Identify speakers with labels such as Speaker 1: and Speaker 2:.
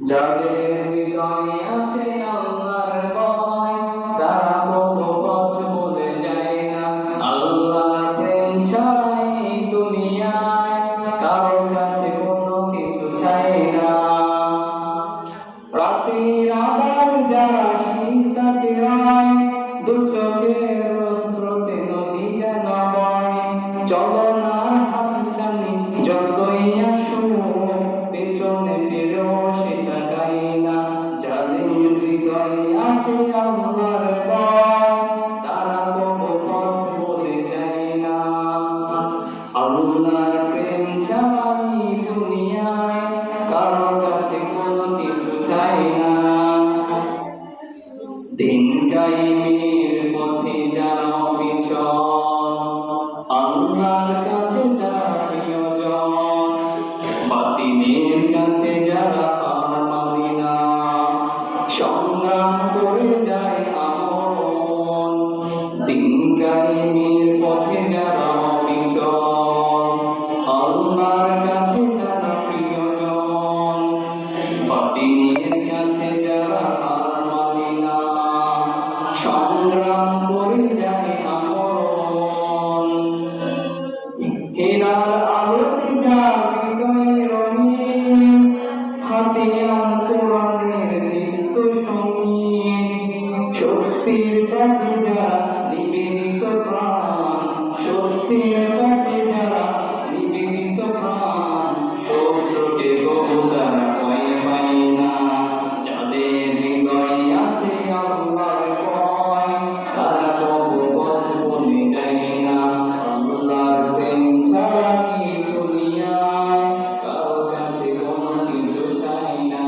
Speaker 1: যাদের হৃদয়ে আছে আল্লাহর ভয়, তারা কোনো পথ ভুলে যায় না। আল্লাহর প্রেম ছাড়াই দুনিয়ায় কারো কাছে কোনো কিছু চাই না। রাতের আধার যারা শীতাতে রায়, দু চোখের স্রোতে নদী যেন বয়। চলনার হাতছানি যতই আসুক, পেছনে ফিরেও সে তাকাই না। যাদের হৃদয়ে আছে আল্লাহর ভয়, তারা কোনো পথ ভুলে যায় না। আল্লাহর প্রেম ছাড়াই দুনিয়ায় কারো কাছে কোনো কিছু চাই না। দিন কায়েমের পথে যারা অবিচল, আল্লাহর কাছে যারা প্রিয়জন, বাতিলের কাছে যারা হার মানে না, সংগ্রাম করে যায় আমল। দিন কায়েমের পথে যারা অবিচল, আল্লাহর কাছে যারা প্রিয়জন, বাতিলের কাছে যারা হার মানে না, সংগ্রাম করে যায় আমল। হেরার আলোতে যার হৃদয়ে রঙিন, হাতে কোরআনের নিত্য সঙ্গীন। শক্তির ডাকে যারা নিবেদিত প্রাণ, শক্তির ডাকে যারা নিবেদিত প্রাণ, শত্রুকে বহু তারা ভয় পায় না। যাদের হৃদয়ে আছে আল্লাহর ভয়, তারা কবু পথ ভুলে যায় না। আল্লাহর প্রেম ছাড়াই দুনিয়ায় কারো কাছে কোনো কিছু চাই না।